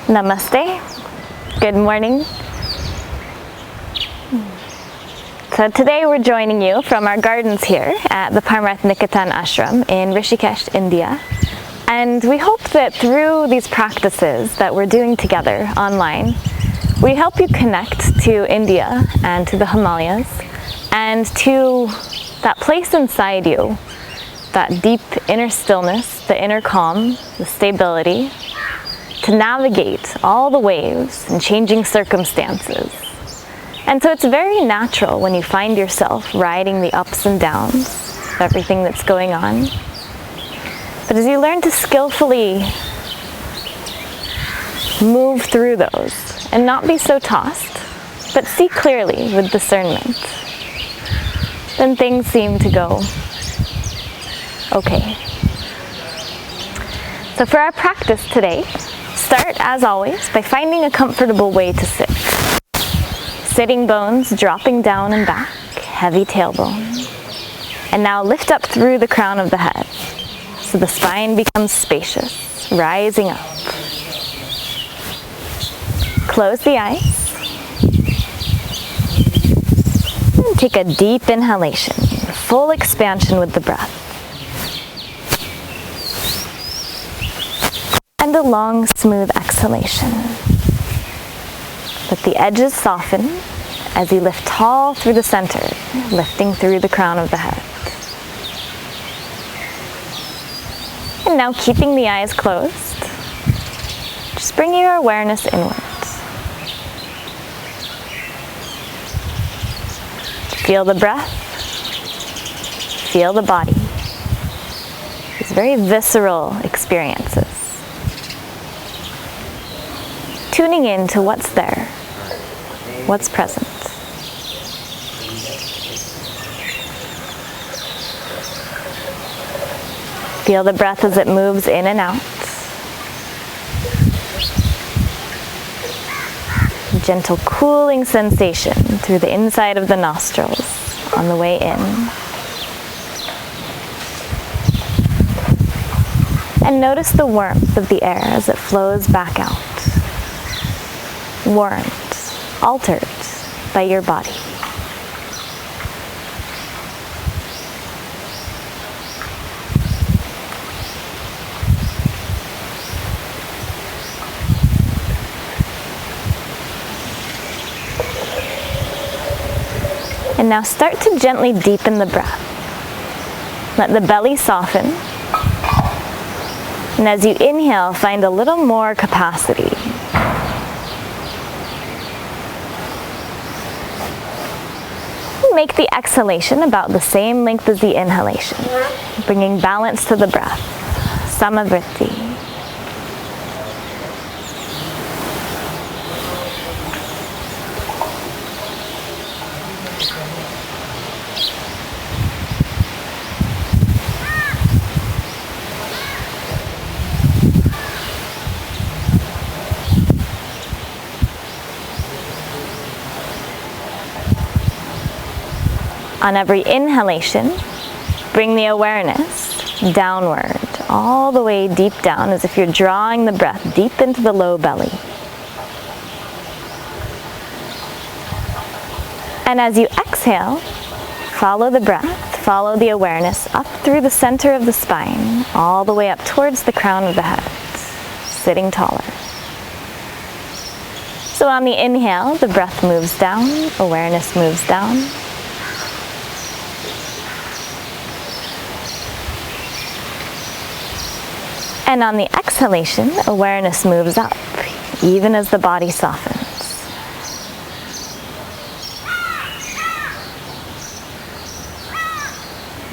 Namaste. Good morning. So today we're joining you from our gardens here at the Parmarth Niketan Ashram in Rishikesh, India. And we hope that through these practices that we're doing together online, we help you connect to India and to the Himalayas and to that place inside you, that deep inner stillness, the inner calm, the stability, to navigate all the waves and changing circumstances. And so it's very natural when you find yourself riding the ups and downs of everything that's going on. But as you learn to skillfully move through those and not be so tossed, but see clearly with discernment, then things seem to go okay. So for our practice today, start as always by finding a comfortable way to sit. Sitting bones dropping down and back, heavy tailbone. And now lift up through the crown of the head so the spine becomes spacious, rising up. Close the eyes. And take a deep inhalation, full expansion with the breath. And a long, smooth exhalation. Let the edges soften as you lift tall through the center, lifting through the crown of the head. And now keeping the eyes closed, just bring your awareness inwards. Feel the breath, feel the body. These very visceral experiences. Tuning in to what's there, what's present. Feel the breath as it moves in and out. Gentle cooling sensation through the inside of the nostrils on the way in. And notice the warmth of the air as it flows back out. Warmed, altered by your body. And now start to gently deepen the breath. Let the belly soften. And as you inhale, find a little more capacity. Make the exhalation about the same length as the inhalation, bringing balance to the breath, samavritti. On every inhalation, bring the awareness downward, all the way deep down, as if you're drawing the breath deep into the low belly. And as you exhale, follow the breath, follow the awareness up through the center of the spine, all the way up towards the crown of the head, sitting taller. So on the inhale, the breath moves down, awareness moves down. And on the exhalation, awareness moves up, even as the body softens.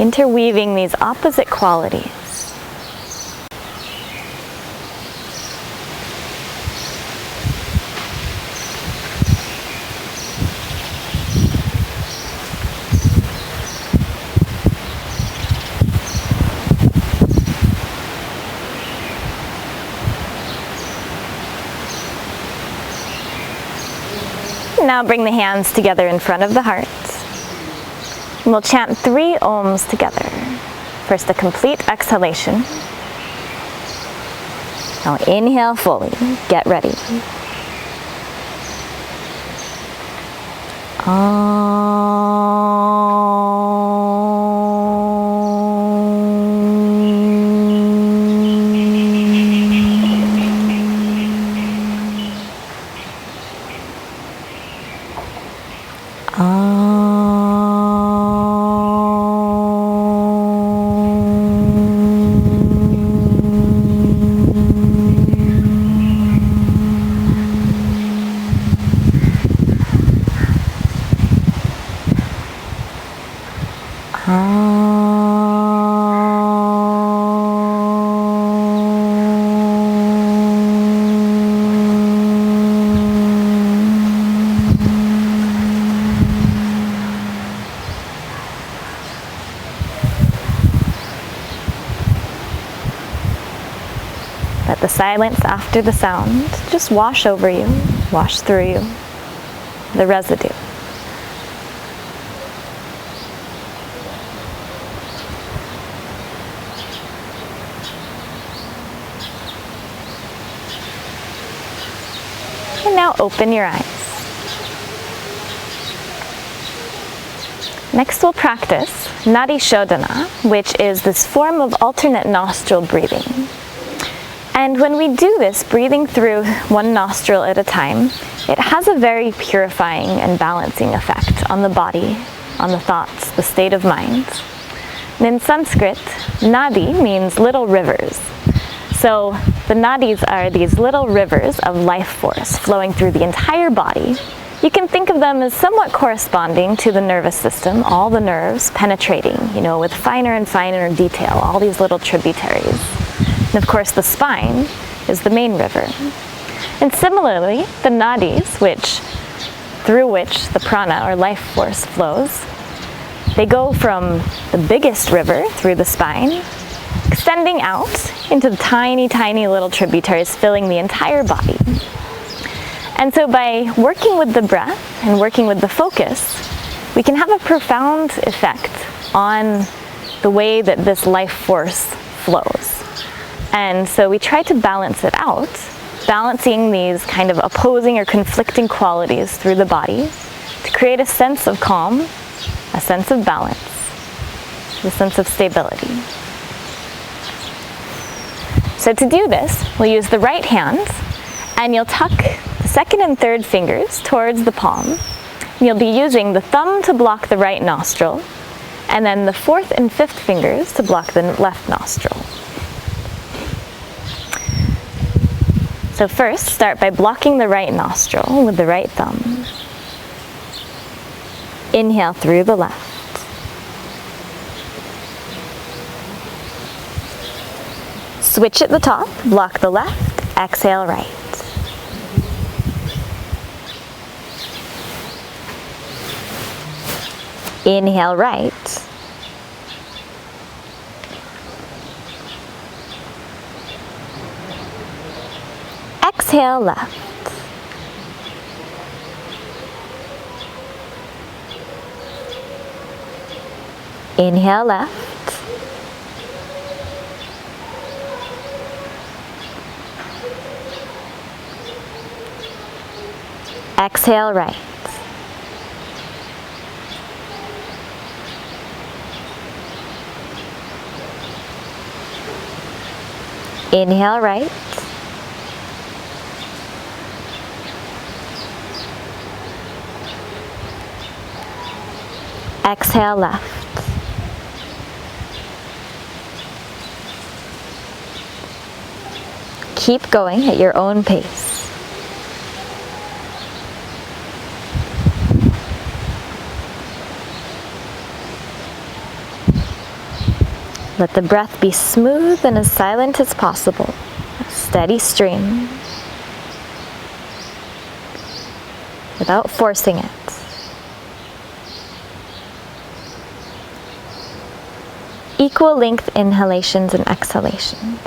Interweaving these opposite qualities. Now bring the hands together in front of the heart. And we'll chant 3 Oms together. First, a complete exhalation. Now inhale fully. Get ready. Let the silence after the sound just wash over you, wash through you, the residue. And now open your eyes. Next we'll practice Nadi Shodhana, which is this form of alternate nostril breathing. And when we do this, breathing through one nostril at a time, it has a very purifying and balancing effect on the body, on the thoughts, the state of mind. And in Sanskrit, Nadi means little rivers. So the nadis are these little rivers of life force flowing through the entire body. You can think of them as somewhat corresponding to the nervous system, all the nerves penetrating, with finer and finer detail, all these little tributaries. And of course the spine is the main river. And similarly, the nadis, through which the prana or life force flows, they go from the biggest river through the spine, extending out into the tiny, tiny little tributaries filling the entire body. And so by working with the breath and working with the focus, we can have a profound effect on the way that this life force flows. And so we try to balance it out, balancing these kind of opposing or conflicting qualities through the body to create a sense of calm, a sense of balance, a sense of stability. So to do this, we'll use the right hand, and you'll tuck the second and third fingers towards the palm. You'll be using the thumb to block the right nostril, and then the fourth and fifth fingers to block the left nostril. So first, start by blocking the right nostril with the right thumb. Inhale through the left. Switch at the top, block the left, exhale right. Inhale right. Exhale left. Inhale left. Exhale right. Inhale right. Exhale left. Keep going at your own pace. Let the breath be smooth and as silent as possible. A steady stream. Without forcing it. Equal length inhalations and exhalations.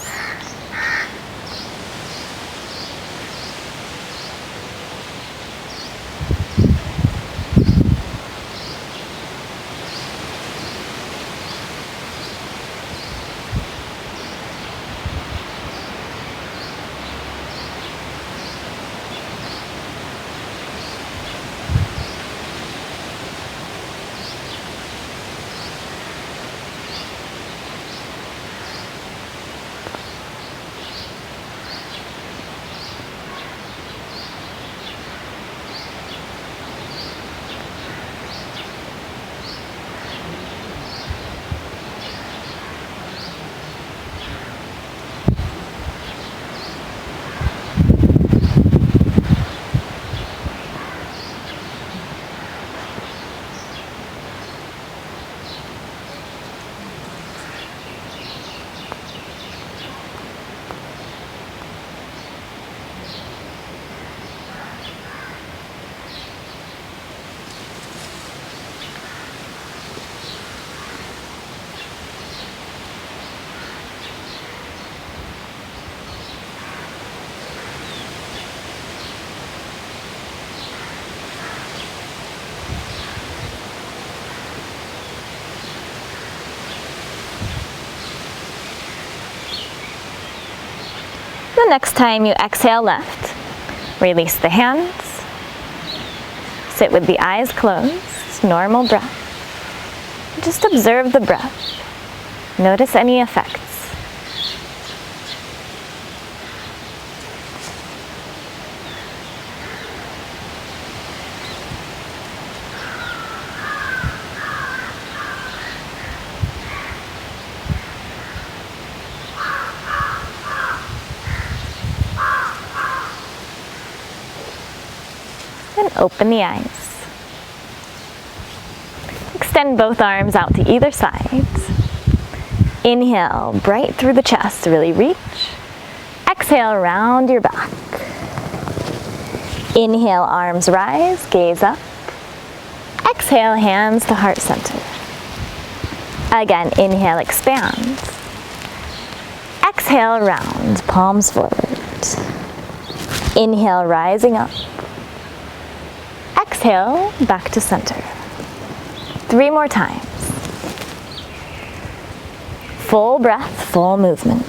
The next time you exhale left, release the hands. Sit with the eyes closed, normal breath. Just observe the breath. Notice any effects. And open the eyes. Extend both arms out to either side. Inhale, bright through the chest, really reach. Exhale, round your back. Inhale, arms rise, gaze up. Exhale, hands to heart center. Again, inhale, expand. Exhale, round, palms forward. Inhale, rising up. Exhale, back to center. 3 more times. Full breath, full movement.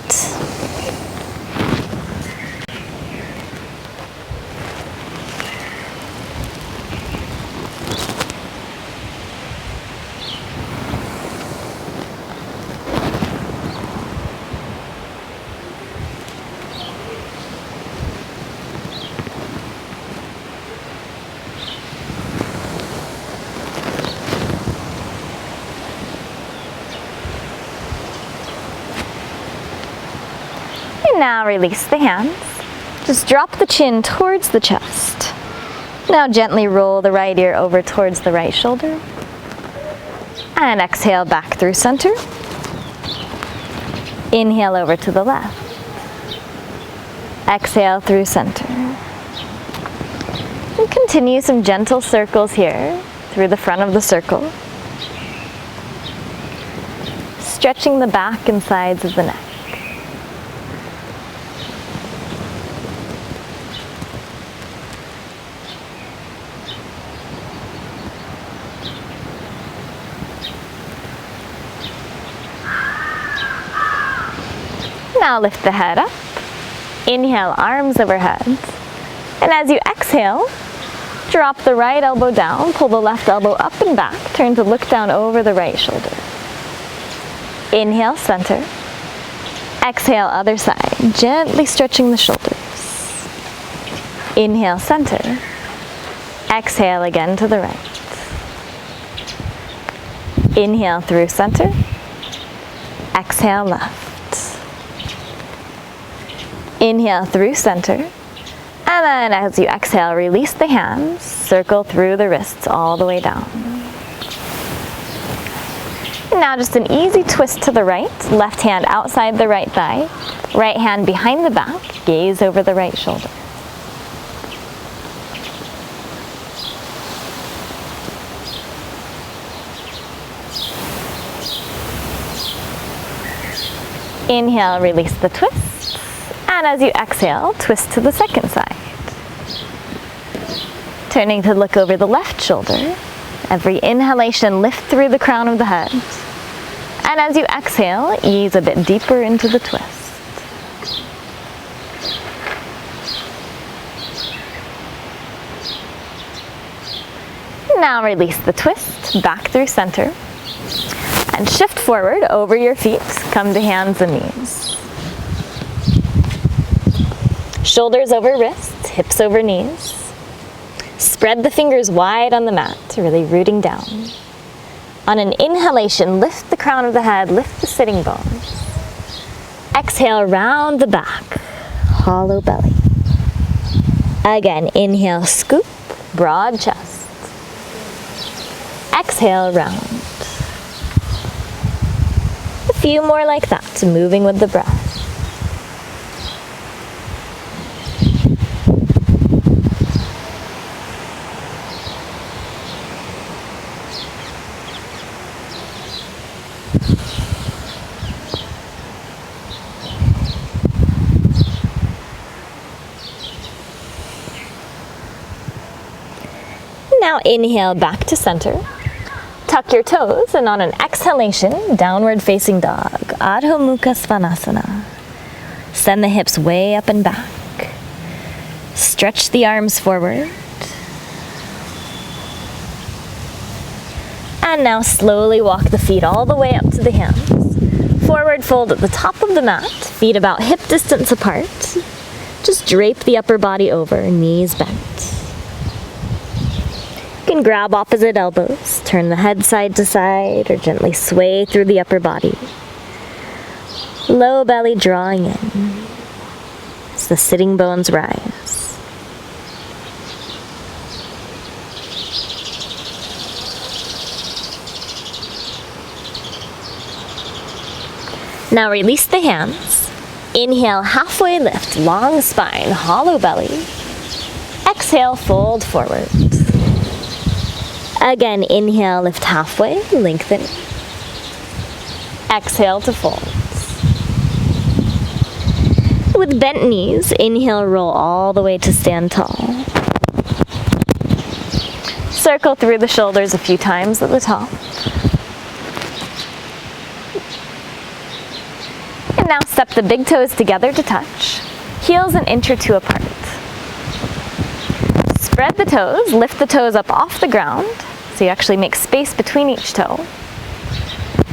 Now release the hands. Just drop the chin towards the chest. Now gently roll the right ear over towards the right shoulder. And exhale back through center. Inhale over to the left. Exhale through center. And continue some gentle circles here through the front of the circle. Stretching the back and sides of the neck. Now lift the head up. Inhale, arms overhead. And as you exhale, drop the right elbow down, pull the left elbow up and back, turn to look down over the right shoulder. Inhale, center. Exhale, other side, gently stretching the shoulders. Inhale, center. Exhale again to the right. Inhale through center. Exhale, left. Inhale through center, and then as you exhale, release the hands, circle through the wrists all the way down. Now just an easy twist to the right, left hand outside the right thigh, right hand behind the back, gaze over the right shoulder. Inhale, release the twist. And as you exhale, twist to the second side. Turning to look over the left shoulder. Every inhalation, lift through the crown of the head. And as you exhale, ease a bit deeper into the twist. Now release the twist, back through center. And shift forward over your feet, come to hands and knees. Shoulders over wrists, hips over knees. Spread the fingers wide on the mat, really rooting down. On an inhalation, lift the crown of the head, lift the sitting bones. Exhale, round the back, hollow belly. Again, inhale, scoop, broad chest. Exhale, round. A few more like that, moving with the breath. Now inhale back to center. Tuck your toes, and on an exhalation, downward facing dog, Adho Mukha Svanasana. send the hips way up and back. Stretch the arms forward. And now slowly walk the feet all the way up to the hands. Forward fold at the top of the mat, feet about hip distance apart. Just drape the upper body over, knees bent. You can grab opposite elbows, turn the head side to side, or gently sway through the upper body. Low belly drawing in as the sitting bones rise. Now release the hands. Inhale, halfway lift, long spine, hollow belly. Exhale, fold forward. Again, inhale, lift halfway, lengthen. Exhale to fold. With bent knees, inhale, roll all the way to stand tall. Circle through the shoulders a few times at the top. And now step the big toes together to touch, heels an inch or two apart. Spread the toes, lift the toes up off the ground, so you actually make space between each toe.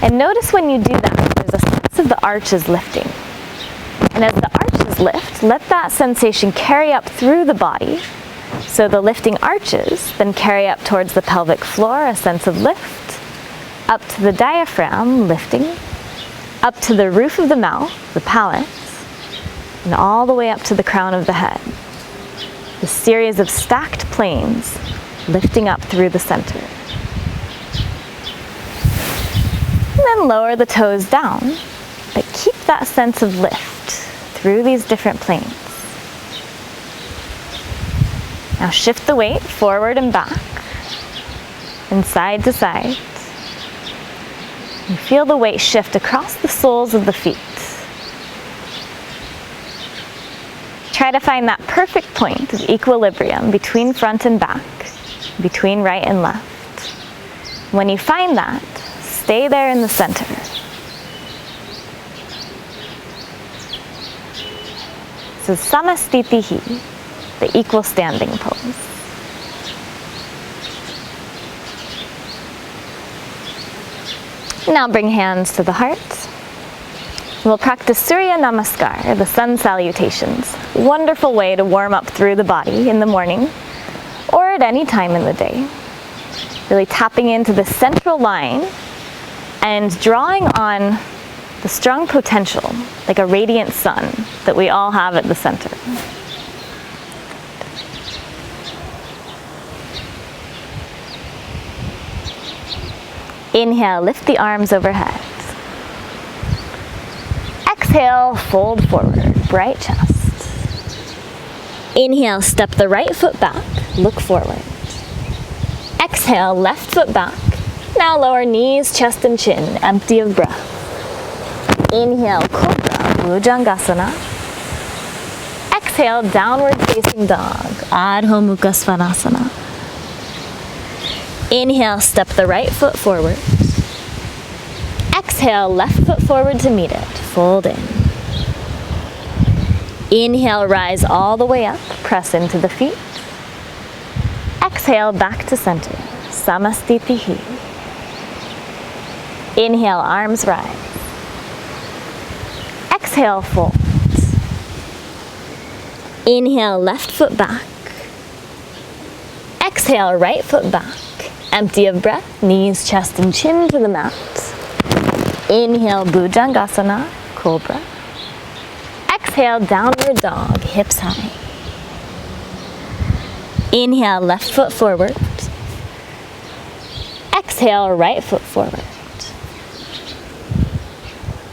And notice when you do that, there's a sense of the arches lifting. And as the arches lift, let that sensation carry up through the body. So the lifting arches then carry up towards the pelvic floor, a sense of lift, up to the diaphragm, lifting, up to the roof of the mouth, the palate, and all the way up to the crown of the head. The series of stacked planes lifting up through the center. And then lower the toes down, but keep that sense of lift through these different planes. Now shift the weight forward and back, and side to side. And feel the weight shift across the soles of the feet. Try to find that perfect point of equilibrium between front and back, between right and left. When you find that, stay there in the center. So samastitihi, the equal standing pose. Now bring hands to the heart. We'll practice Surya Namaskar, the sun salutations. Wonderful way to warm up through the body in the morning or at any time in the day. Really tapping into the central line and drawing on the strong potential, like a radiant sun that we all have at the center. Inhale, lift the arms overhead. Exhale, fold forward, bright chest. Inhale, step the right foot back, look forward. Exhale, left foot back. Now lower knees, chest and chin, empty of breath. Inhale, Cobra, Bhujangasana. Exhale, downward facing dog, Adho Mukha Svanasana. Inhale, step the right foot forward. Exhale, left foot forward to meet it, fold in. Inhale, rise all the way up, press into the feet. Exhale, back to center, samastitihi. Inhale, arms rise. Exhale, fold. Inhale, left foot back. Exhale, right foot back. Empty of breath, knees, chest, and chin to the mat. Inhale, Bhujangasana, Cobra. Exhale, downward dog, hips high. Inhale, left foot forward. Exhale, right foot forward.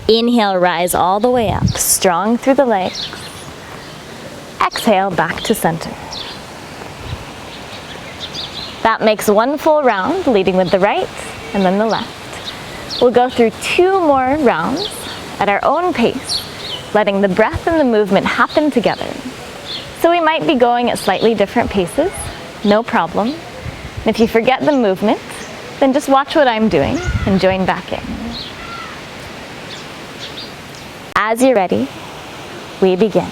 Inhale, rise all the way up, strong through the legs. Exhale, back to center. That makes one full round, leading with the right and then the left. We'll go through 2 more rounds at our own pace, letting the breath and the movement happen together. So we might be going at slightly different paces, no problem. And if you forget the movement, then just watch what I'm doing and join back in. As you're ready, we begin.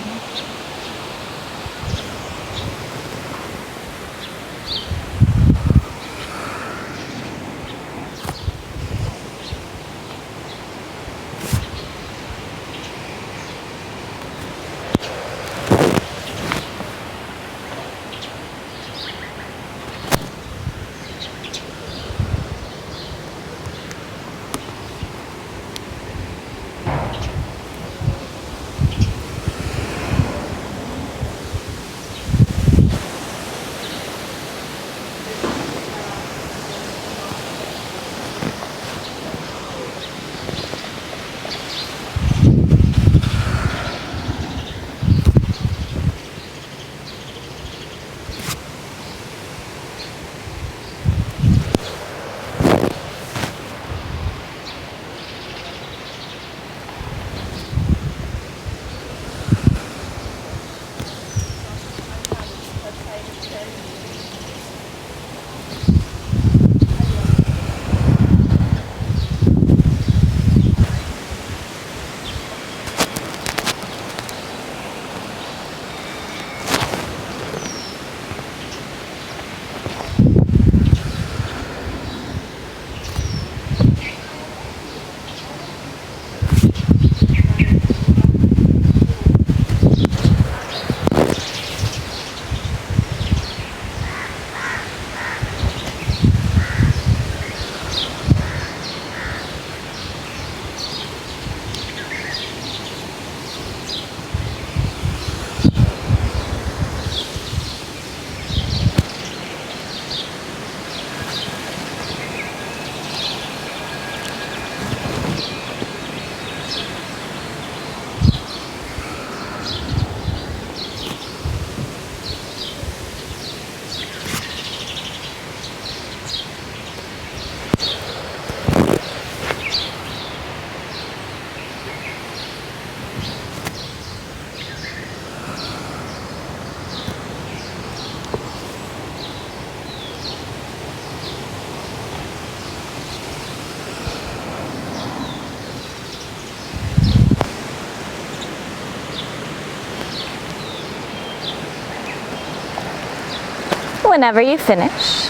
Whenever you finish,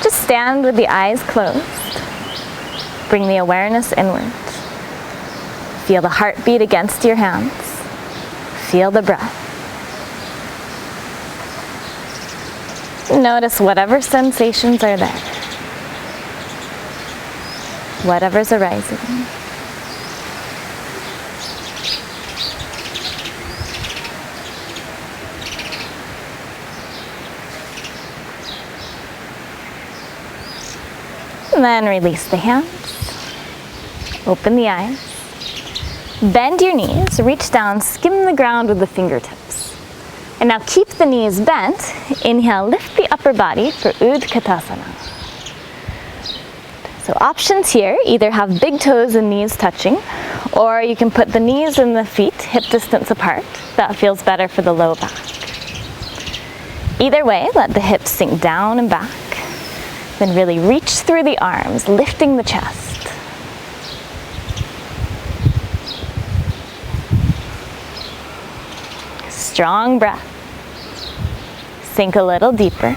just stand with the eyes closed. Bring the awareness inward. Feel the heartbeat against your hands. Feel the breath. Notice whatever sensations are there. Whatever's arising. And then release the hands. Open the eyes. Bend your knees, reach down, skim the ground with the fingertips. And now keep the knees bent. Inhale, lift the upper body for Utkatasana. So options here, either have big toes and knees touching, or you can put the knees and the feet hip distance apart. That feels better for the low back. Either way, let the hips sink down and back. Then really reach through the arms, lifting the chest. Strong breath. Sink a little deeper.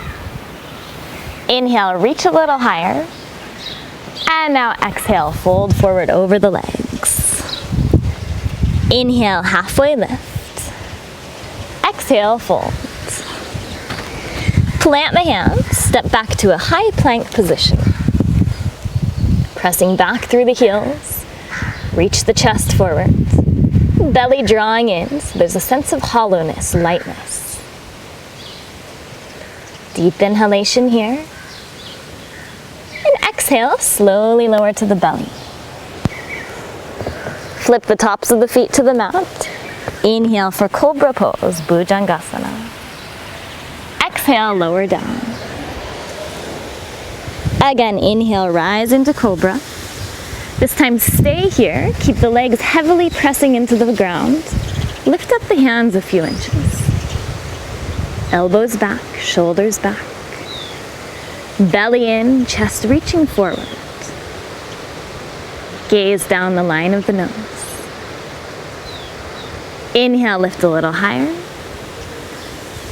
Inhale, reach a little higher. And now exhale, fold forward over the legs. Inhale, halfway lift. Exhale, fold. Plant the hands, step back to a high plank position. Pressing back through the heels, reach the chest forward. Belly drawing in, so there's a sense of hollowness, lightness. Deep inhalation here. And exhale, slowly lower to the belly. Flip the tops of the feet to the mat. Inhale for Cobra Pose, Bhujangasana. Exhale, lower down. Again, inhale, rise into Cobra. This time stay here, keep the legs heavily pressing into the ground. Lift up the hands a few inches. Elbows back, shoulders back. Belly in, chest reaching forward. Gaze down the line of the nose. Inhale, lift a little higher.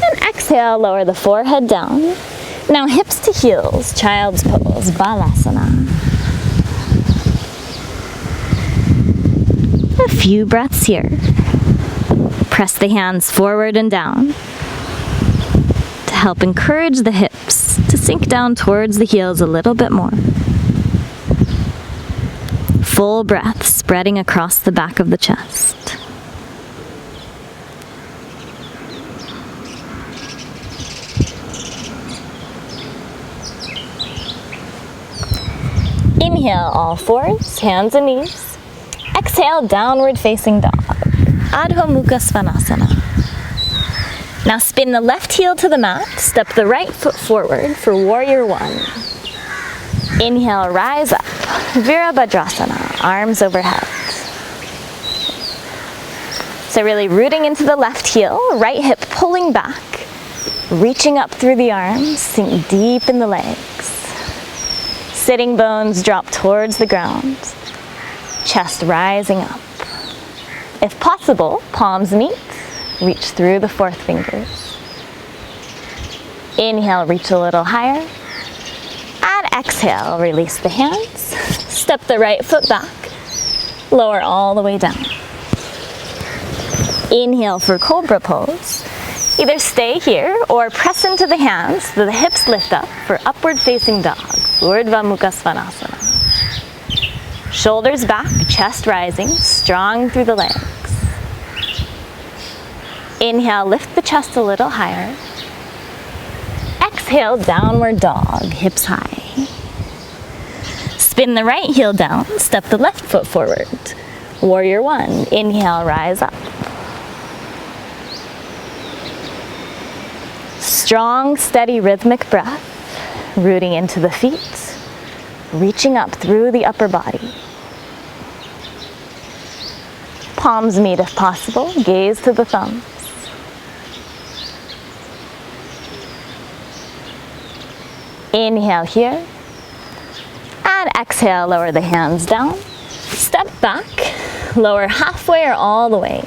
And exhale, lower the forehead down. Now hips to heels, child's pose, balasana. A few breaths here. Press the hands forward and down to help encourage the hips to sink down towards the heels a little bit more. Full breath spreading across the back of the chest. Inhale, all fours, hands and knees. Exhale, downward facing dog, Adho Mukha Svanasana. Now spin the left heel to the mat, step the right foot forward for warrior one. Inhale, rise up, Virabhadrasana, arms overhead. So really rooting into the left heel, right hip pulling back, reaching up through the arms, sink deep in the legs. Sitting bones drop towards the ground, chest rising up. If possible, palms meet, reach through the fourth fingers. Inhale, reach a little higher. And exhale, release the hands. Step the right foot back, lower all the way down. Inhale for cobra pose. Either stay here or press into the hands so the hips lift up for upward facing dog, Urdhva Mukha Svanasana. Shoulders back, chest rising, strong through the legs. Inhale, lift the chest a little higher. Exhale, downward dog, hips high. Spin the right heel down, step the left foot forward. Warrior one, inhale, rise up. Strong, steady, rhythmic breath, rooting into the feet, reaching up through the upper body. Palms meet if possible, gaze to the thumbs. Inhale here, and exhale, lower the hands down. Step back, lower halfway or all the way.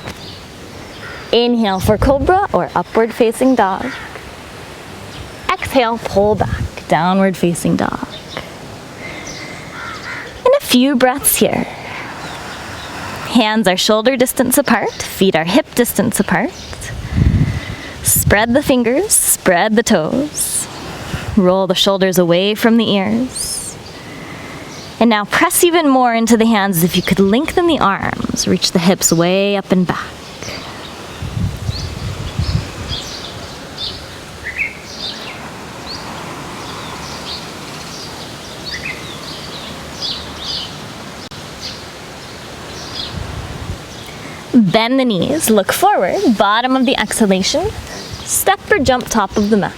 Inhale for cobra or upward facing dog. Exhale, pull back, downward facing dog. And a few breaths here. Hands are shoulder distance apart, feet are hip distance apart. Spread the fingers, spread the toes. Roll the shoulders away from the ears. And now press even more into the hands. If you could lengthen the arms, reach the hips way up and back. Bend the knees, look forward, bottom of the exhalation, step or jump top of the mat.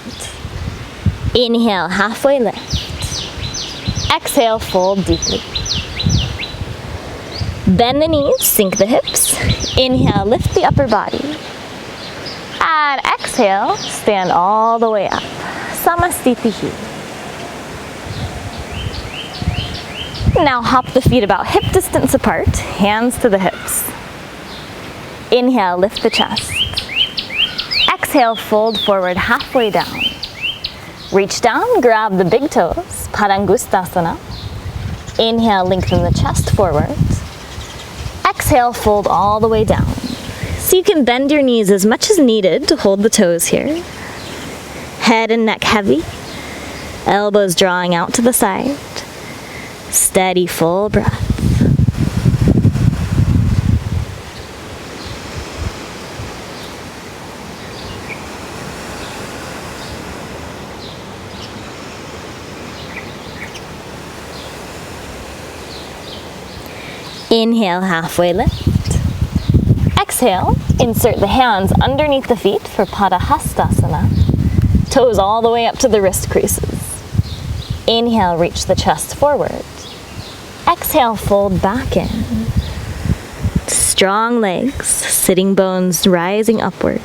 Inhale, halfway lift. Exhale, fold deeply. Bend the knees, sink the hips. Inhale, lift the upper body. And exhale, stand all the way up. Samastitihi. Now hop the feet about hip distance apart, hands to the hips. Inhale, lift the chest. Exhale, fold forward halfway down. Reach down, grab the big toes, Padangustasana. Inhale, lengthen the chest forward. Exhale, fold all the way down. So you can bend your knees as much as needed to hold the toes here. Head and neck heavy. Elbows drawing out to the side. Steady, full breath. Inhale, halfway lift. Exhale, insert the hands underneath the feet for Padahastasana. Toes all the way up to the wrist creases. Inhale, reach the chest forward. Exhale, fold back in. Strong legs, sitting bones rising upward.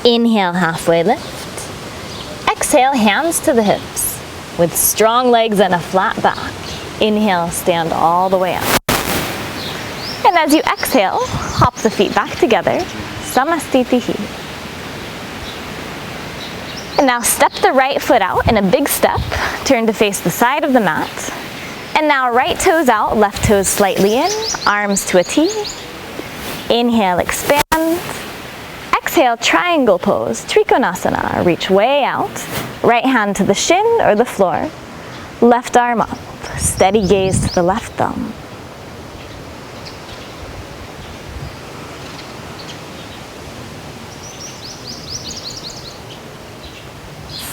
Inhale, halfway lift. Exhale, hands to the hips. With strong legs and a flat back. Inhale, stand all the way up. And as you exhale, hop the feet back together. Samastitihi. And now step the right foot out in a big step. Turn to face the side of the mat. And now right toes out, left toes slightly in, arms to a T. Inhale, expand. Exhale, triangle pose, Trikonasana. Reach way out. Right hand to the shin or the floor. Left arm up. Steady gaze to the left thumb.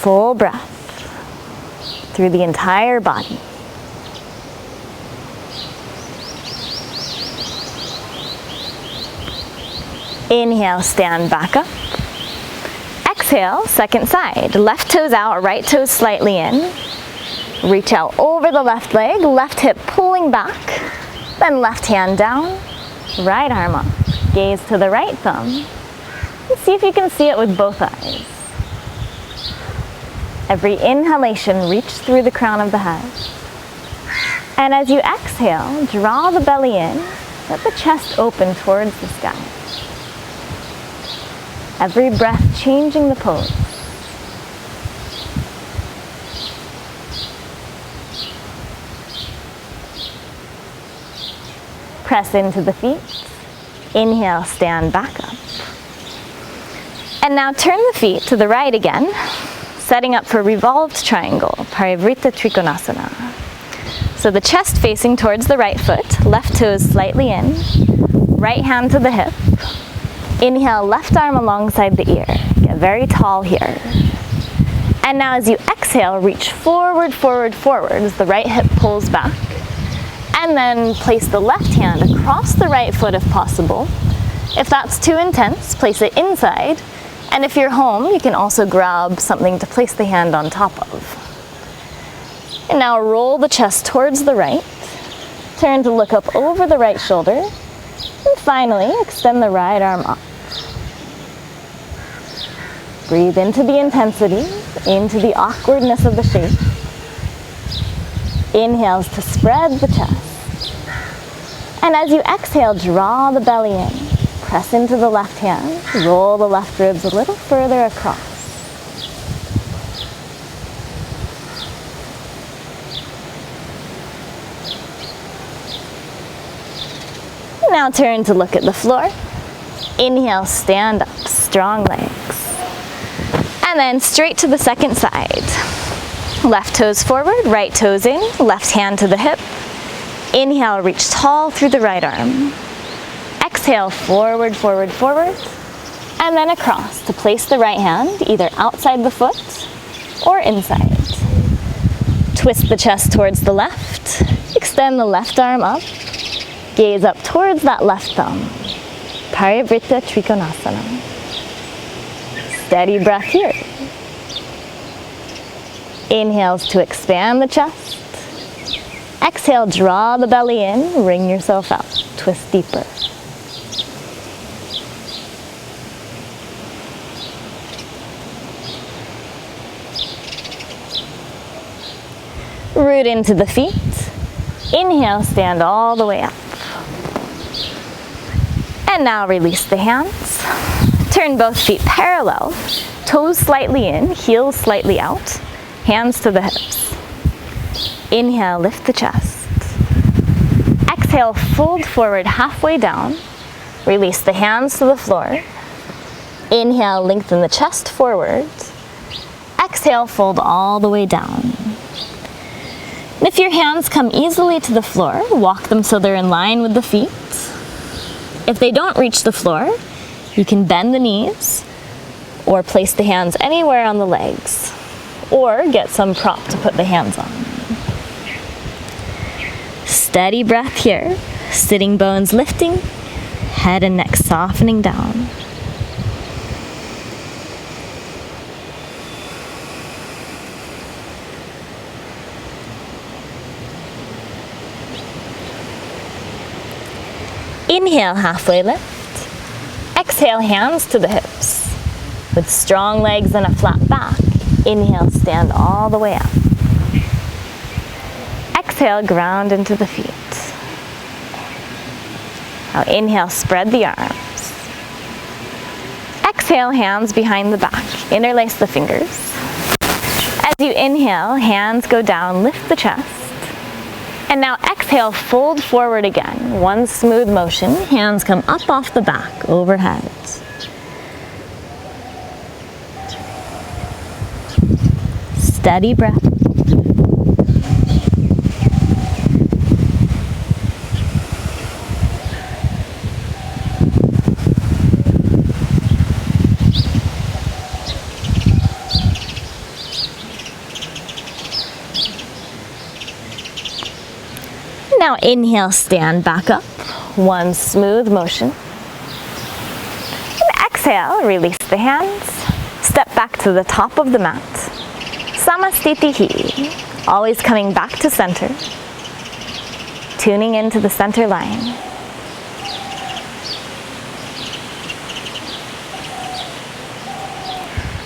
Full breath through the entire body. Inhale, stand back up. Exhale, second side. Left toes out, right toes slightly in. Reach out over the left leg, left hip pulling back. Then left hand down, right arm up. Gaze to the right thumb. And see if you can see it with both eyes. Every inhalation, reach through the crown of the head. And as you exhale, draw the belly in, let the chest open towards the sky. Every breath changing the pose. Press into the feet. Inhale, stand back up. And now turn the feet to the right again, setting up for revolved triangle, Parivrita Trikonasana. So the chest facing towards the right foot, left toes slightly in, right hand to the hip. Inhale, left arm alongside the ear. Get very tall here. And now as you exhale, reach forward, forward, forward as the right hip pulls back. And then place the left hand across the right foot if possible. If that's too intense, place it inside. And if you're home, you can also grab something to place the hand on top of. And now roll the chest towards the right. Turn to look up over the right shoulder. And finally, extend the right arm up. Breathe into the intensity, into the awkwardness of the shape. Inhales to spread the chest. And as you exhale, draw the belly in. Press into the left hand. Roll the left ribs a little further across. Now turn to look at the floor. Inhale, stand up, strong legs. And then straight to the second side. Left toes forward, right toes in, left hand to the hip. Inhale, reach tall through the right arm. Exhale, forward, forward, forward. And then across to place the right hand either outside the foot or inside. Twist the chest towards the left. Extend the left arm up. Gaze up towards that left thumb. Parivrita Trikonasana. Steady breath here. Inhales to expand the chest. Exhale, draw the belly in, wring yourself out. Twist deeper. Root into the feet. Inhale, stand all the way up. And now release the hands. Turn both feet parallel, toes slightly in, heels slightly out, hands to the hips. Inhale, lift the chest. Exhale, fold forward halfway down. Release the hands to the floor. Inhale, lengthen the chest forward. Exhale, fold all the way down. And if your hands come easily to the floor, walk them so they're in line with the feet. If they don't reach the floor, you can bend the knees or place the hands anywhere on the legs or get some prop to put the hands on. Steady breath here, sitting bones lifting, head and neck softening down. Inhale, halfway lift. Exhale, hands to the hips. With strong legs and a flat back, inhale, stand all the way up. Exhale, ground into the feet. Now inhale, spread the arms. Exhale, hands behind the back. Interlace the fingers. As you inhale, hands go down, lift the chest. And now exhale, fold forward again. One smooth motion. Hands come up off the back, overhead. Steady breath. Now inhale, stand back up. One smooth motion. And exhale, release the hands. Step back to the top of the mat. Samastitihi. Always coming back to center. Tuning into the center line.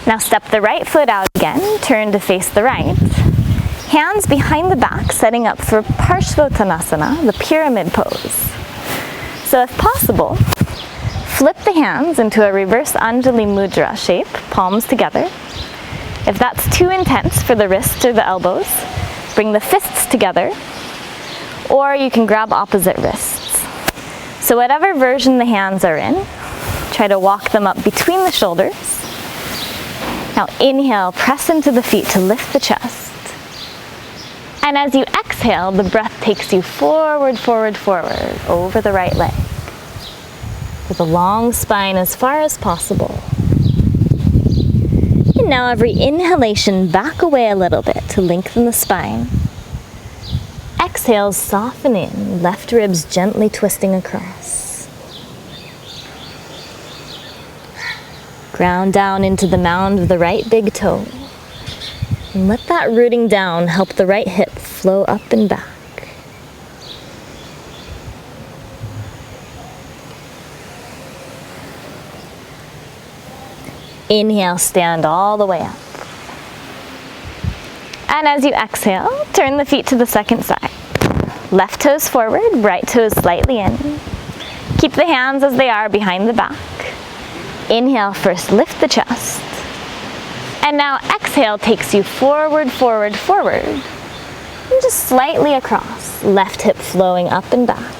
Now step the right foot out again. Turn to face the right. Hands behind the back, setting up for Parshvottanasana, the pyramid pose. So if possible, flip the hands into a reverse Anjali Mudra shape, palms together. If that's too intense for the wrists or the elbows, bring the fists together, or you can grab opposite wrists. So whatever version the hands are in, try to walk them up between the shoulders. Now inhale, press into the feet to lift the chest. And as you exhale, the breath takes you forward, forward, forward, over the right leg. With a long spine as far as possible. And now every inhalation, back away a little bit to lengthen the spine. Exhale, soften in, left ribs gently twisting across. Ground down into the mound of the right big toe. And let that rooting down help the right hip flow up and back. Inhale, stand all the way up. And as you exhale, turn the feet to the second side. Left toes forward, right toes slightly in. Keep the hands as they are behind the back. Inhale, first lift the chest. And now exhale takes you forward, forward, forward. And just slightly across. Left hip flowing up and back.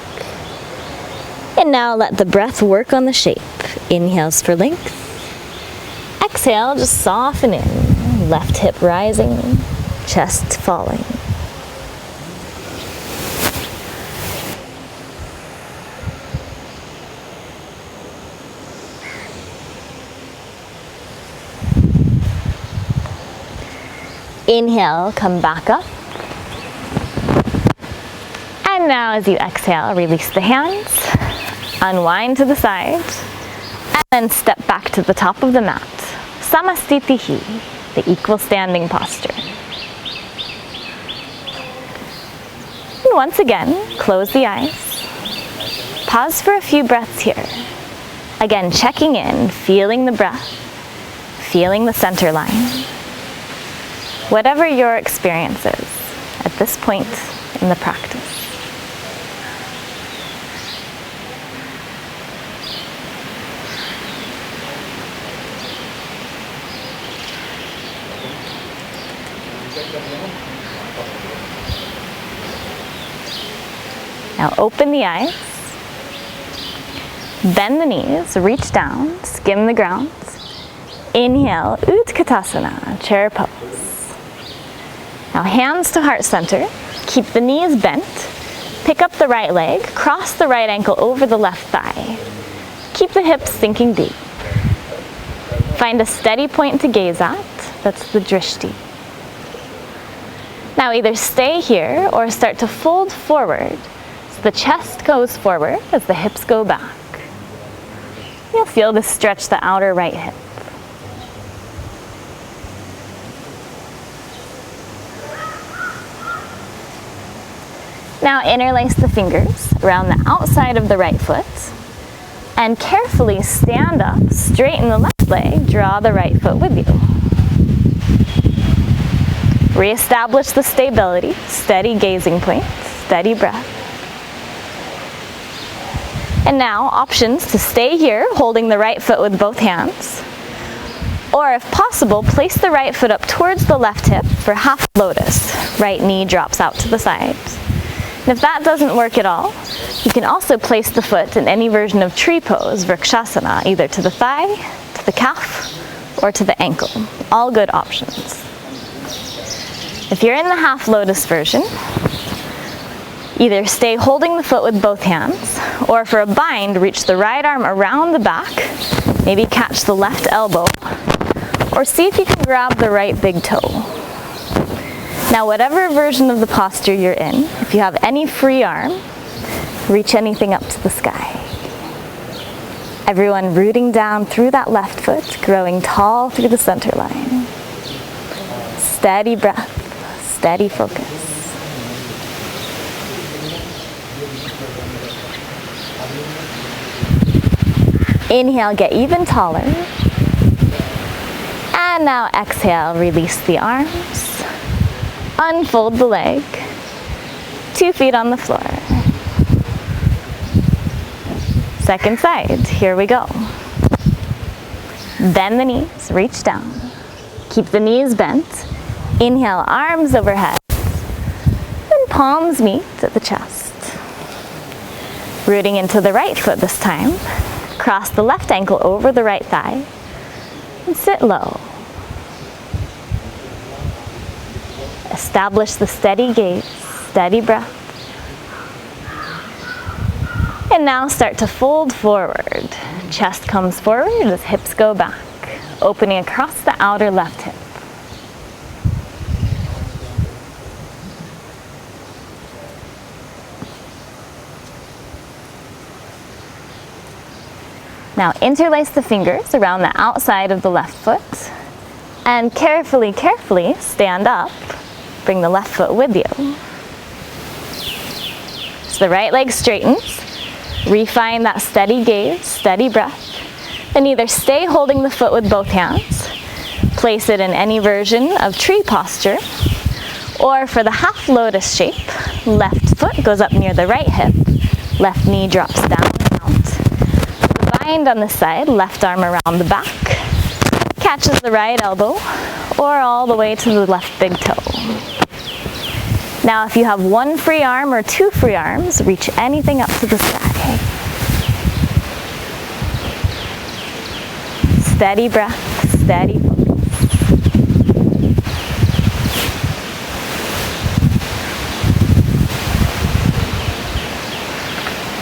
And now let the breath work on the shape. Inhales for length. Exhale, just soften in. Left hip rising, chest falling. Inhale, come back up. And now as you exhale, release the hands, unwind to the side, and then step back to the top of the mat. Samastitihi, the equal standing posture. And once again, close the eyes. Pause for a few breaths here. Again, checking in, feeling the breath, feeling the center line. Whatever your experience is at this point in the practice. Now open the eyes, bend the knees, reach down, skim the ground. Inhale, Utkatasana, chair pose. Now hands to heart center, keep the knees bent, pick up the right leg, cross the right ankle over the left thigh. Keep the hips sinking deep. Find a steady point to gaze at, that's the drishti. Now either stay here or start to fold forward, so the chest goes forward as the hips go back. You'll feel this stretch the outer right hip. Now interlace the fingers around the outside of the right foot and carefully stand up, straighten the left left leg, draw the right foot with you. Reestablish the stability, steady gazing point, steady breath. And now, options to stay here, holding the right foot with both hands. Or if possible, place the right foot up towards the left hip for half lotus. Right knee drops out to the side. And if that doesn't work at all, you can also place the foot in any version of tree pose, Vrikshasana, either to the thigh, to the calf, or to the ankle. All good options. If you're in the half lotus version, either stay holding the foot with both hands, or for a bind, reach the right arm around the back, maybe catch the left elbow, or see if you can grab the right big toe. Now, whatever version of the posture you're in, if you have any free arm, reach anything up to the sky. Everyone rooting down through that left foot, growing tall through the center line. Steady breath, steady focus. Inhale, get even taller. And now exhale, release the arms. Unfold the leg. 2 feet on the floor. Second side, here we go. Bend the knees, reach down. Keep the knees bent. Inhale, arms overhead. Then palms meet at the chest. Rooting into the right foot this time. Cross the left ankle over the right thigh. And sit low. Establish the steady gaze, steady breath. And now start to fold forward. Chest comes forward as hips go back, opening across the outer left hip. Now interlace the fingers around the outside of the left foot and carefully, carefully stand up. Bring the left foot with you. So the right leg straightens. Refine that steady gaze, steady breath. Then either stay holding the foot with both hands, place it in any version of tree posture, or for the half lotus shape, left foot goes up near the right hip, left knee drops down and out. Bind on the side, left arm around the back, catches the right elbow, or all the way to the left big toe. Now if you have 1 free arm or 2 free arms, reach anything up to the sky. Steady breath, steady focus.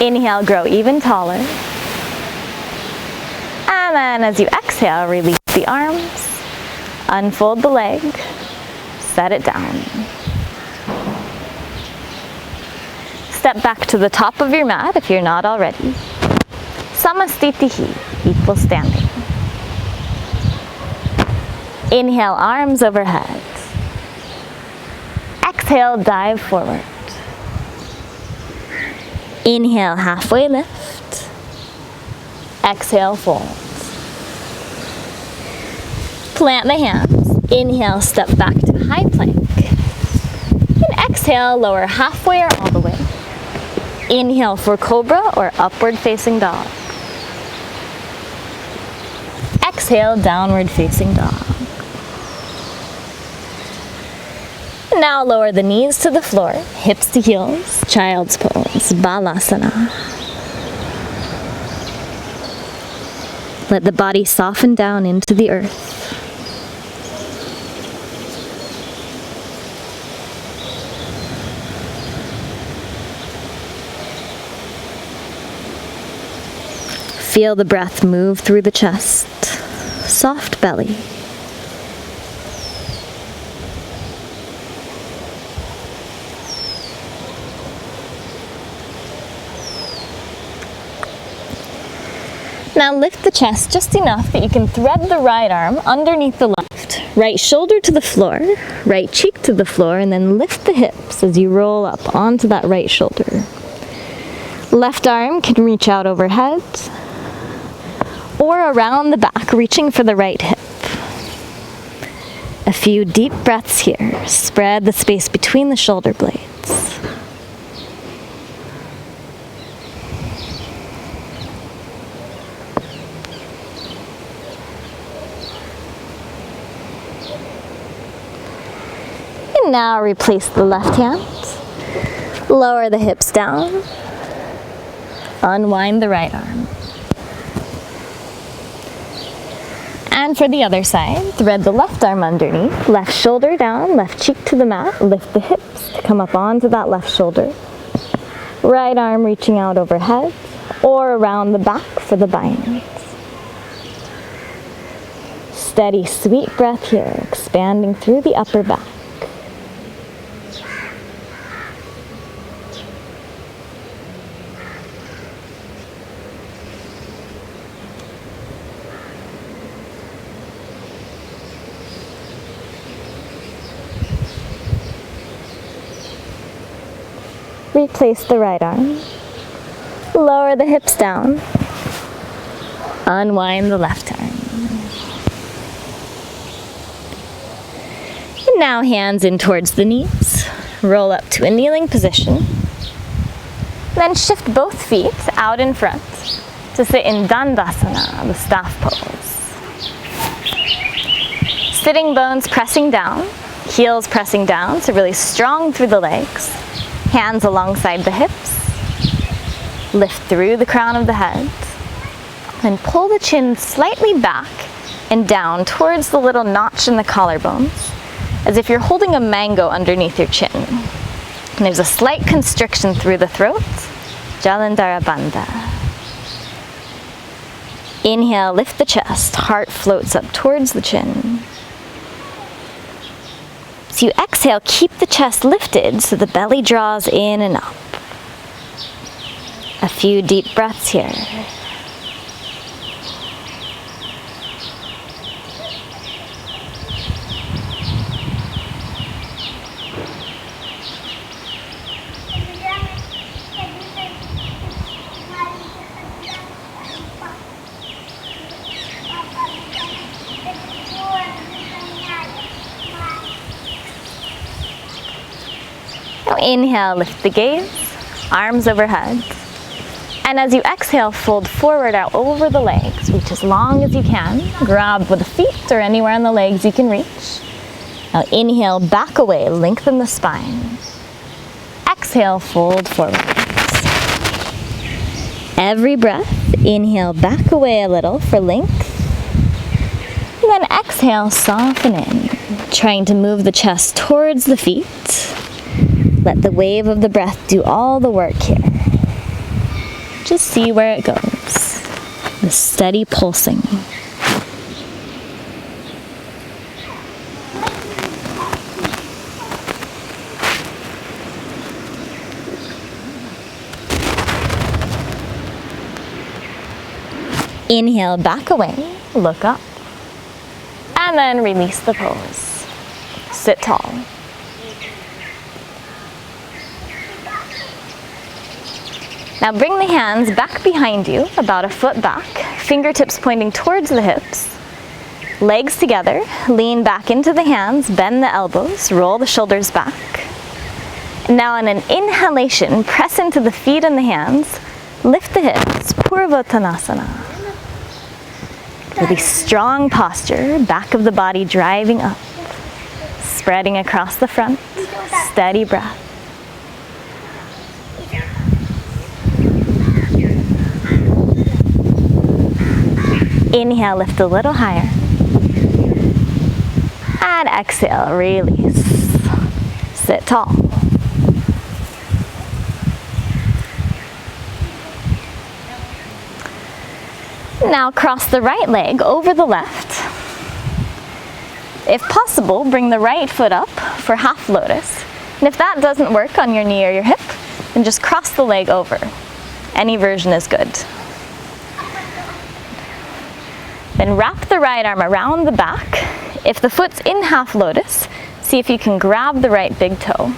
Inhale, grow even taller. And then as you exhale, release the arms, unfold the leg, set it down. Step back to the top of your mat if you're not already. Samastitihi, equal standing. Inhale, arms overhead. Exhale, dive forward. Inhale, halfway lift. Exhale, fold. Plant the hands. Inhale, step back to high plank. And exhale, lower halfway or all the way. Inhale for cobra or upward facing dog. Exhale, downward facing dog. Now lower the knees to the floor, hips to heels, child's pose, balasana. Let the body soften down into the earth. Feel the breath move through the chest, soft belly. Now lift the chest just enough that you can thread the right arm underneath the left. Right shoulder to the floor, right cheek to the floor, and then lift the hips as you roll up onto that right shoulder. Left arm can reach out overhead or around the back back, reaching for the right hip. A few deep breaths here. Spread the space between the shoulder blades. And now replace the left hand. Lower the hips down. Unwind the right arm. And for the other side, thread the left arm underneath, left shoulder down, left cheek to the mat, lift the hips to come up onto that left shoulder. Right arm reaching out overhead or around the back for the binds. Steady, sweet breath here, expanding through the upper back. Replace the right arm. Lower the hips down. Unwind the left arm. And now hands in towards the knees. Roll up to a kneeling position. Then shift both feet out in front to sit in Dandasana, the staff pose. Sitting bones pressing down, heels pressing down, so really strong through the legs. Hands alongside the hips. Lift through the crown of the head. Then pull the chin slightly back and down towards the little notch in the collarbones, as if you're holding a mango underneath your chin. And there's a slight constriction through the throat. Jalandhara Bandha. Inhale, lift the chest. Heart floats up towards the chin. So you exhale, keep the chest lifted so the belly draws in and up. A few deep breaths here. Now inhale, lift the gaze, arms overhead. And as you exhale, fold forward out over the legs. Reach as long as you can. Grab with the feet or anywhere on the legs you can reach. Now inhale, back away, lengthen the spine. Exhale, fold forward. Every breath, inhale, back away a little for length. And then exhale, soften in, trying to move the chest towards the feet. Let the wave of the breath do all the work here. Just see where it goes. The steady pulsing. Inhale, back away, look up, and then release the pose. Sit tall. Now bring the hands back behind you, about a foot back, fingertips pointing towards the hips. Legs together, lean back into the hands, bend the elbows, roll the shoulders back. Now on an inhalation, press into the feet and the hands, lift the hips, Purvottanasana. Really strong posture, back of the body driving up, spreading across the front, steady breath. Inhale, lift a little higher. And exhale, release. Sit tall. Now cross the right leg over the left. If possible, bring the right foot up for half lotus. And if that doesn't work on your knee or your hip, then just cross the leg over. Any version is good. Then wrap the right arm around the back. If the foot's in half lotus, see if you can grab the right big toe.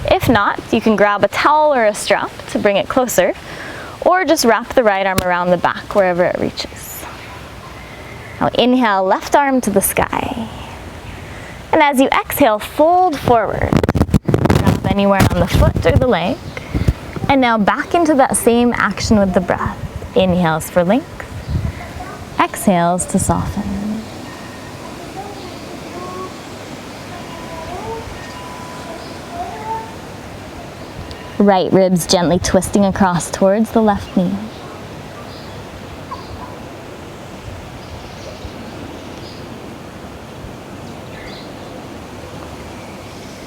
If not, you can grab a towel or a strap to bring it closer, or just wrap the right arm around the back wherever it reaches. Now inhale, left arm to the sky. And as you exhale, fold forward. Drop anywhere on the foot or the leg. And now back into that same action with the breath. Inhales for length. Exhales to soften. Right ribs gently twisting across towards the left knee.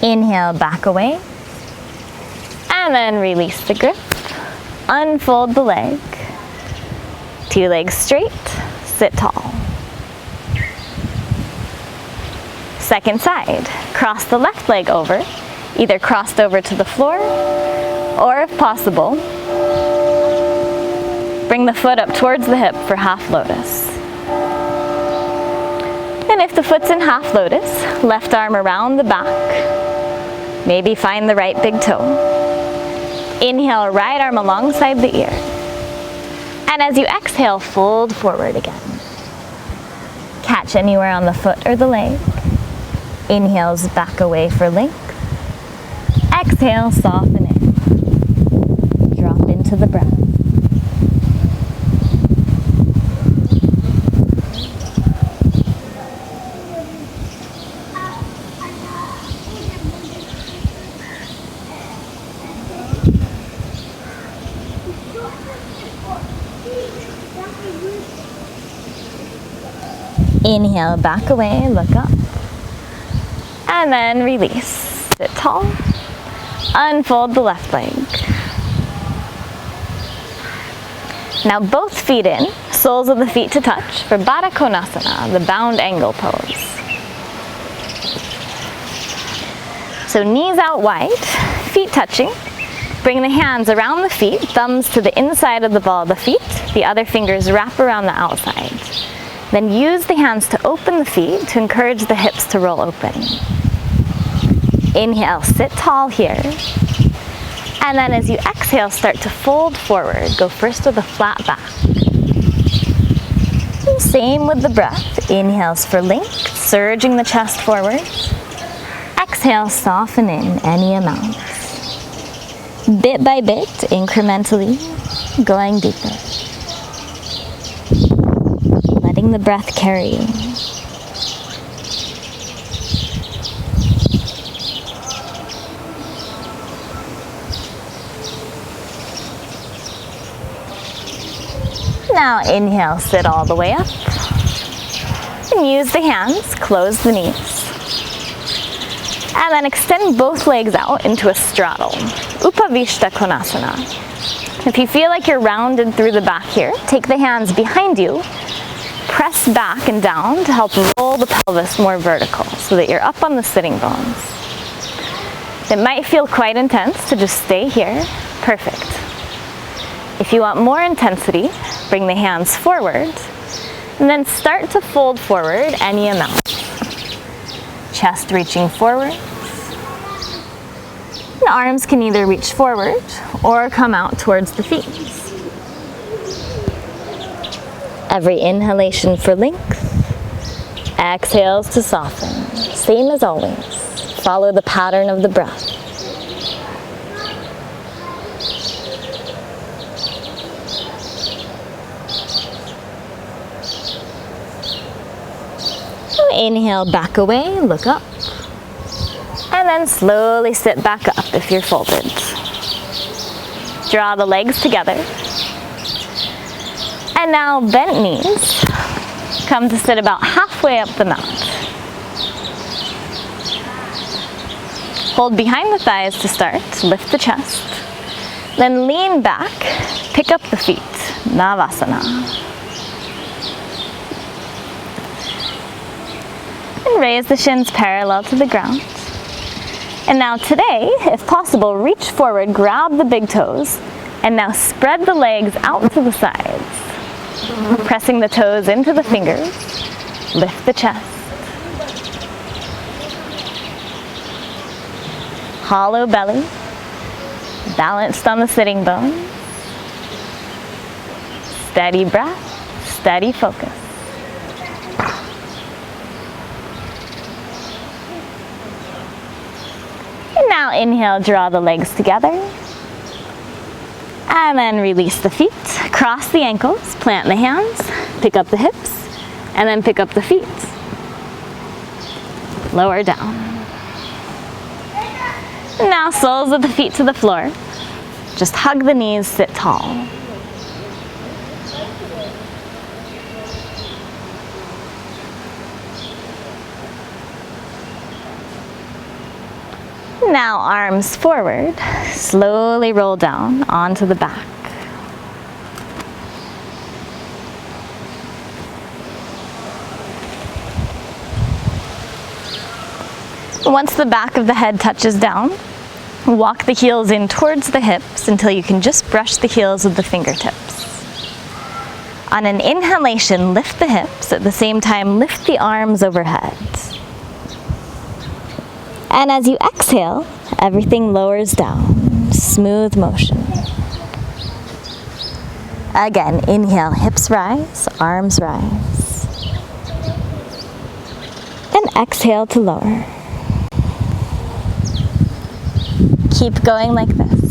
Inhale, back away. And then release the grip. Unfold the leg. 2 legs straight. Sit tall. Second side. Cross the left leg over. Either crossed over to the floor, or if possible, bring the foot up towards the hip for half lotus. And if the foot's in half lotus, left arm around the back. Maybe find the right big toe. Inhale, right arm alongside the ear. And as you exhale, fold forward again. Catch anywhere on the foot or the leg. Inhales back away for length. Exhale, soften in. Drop into the breath. Inhale, back away, look up. And then release. Sit tall. Unfold the left leg. Now both feet in, soles of the feet to touch for Baddha Konasana, the bound angle pose. So knees out wide, feet touching. Bring the hands around the feet, thumbs to the inside of the ball of the feet, the other fingers wrap around the outside. Then use the hands to open the feet to encourage the hips to roll open. Inhale, sit tall here. And then as you exhale, start to fold forward. Go first with a flat back. And same with the breath. Inhales for length, surging the chest forward. Exhale, soften in any amount. Bit by bit, incrementally, going deeper. Letting the breath carry you. Now inhale, sit all the way up. And use the hands, close the knees. And then extend both legs out into a straddle. Upavishta Konasana. If you feel like you're rounded through the back here, take the hands behind you. Press back and down to help roll the pelvis more vertical so that you're up on the sitting bones. It might feel quite intense to just stay here. Perfect. If you want more intensity, bring the hands forward and then start to fold forward any amount. Chest reaching forward. And arms can either reach forward or come out towards the feet. Every inhalation for length, exhales to soften. Same as always. Follow the pattern of the breath. Inhale, back away, look up. And then slowly sit back up if you're folded. Draw the legs together. And now bent knees. Come to sit about halfway up the mat. Hold behind the thighs to start. Lift the chest. Then lean back. Pick up the feet. Navasana. And raise the shins parallel to the ground. And now today, if possible, reach forward, grab the big toes, and now spread the legs out to the sides. Pressing the toes into the fingers, lift the chest. Hollow belly, balanced on the sitting bones. Steady breath, steady focus. Now inhale, draw the legs together. And then release the feet. Cross the ankles, plant the hands, pick up the hips, and then pick up the feet. Lower down. Now soles of the feet to the floor. Just hug the knees, sit tall. Now arms forward, slowly roll down onto the back. Once the back of the head touches down, walk the heels in towards the hips until you can just brush the heels with the fingertips. On an inhalation, lift the hips. At the same time, lift the arms overhead. And as you exhale, everything lowers down, smooth motion. Again, inhale, hips rise, arms rise. And exhale to lower. Keep going like this.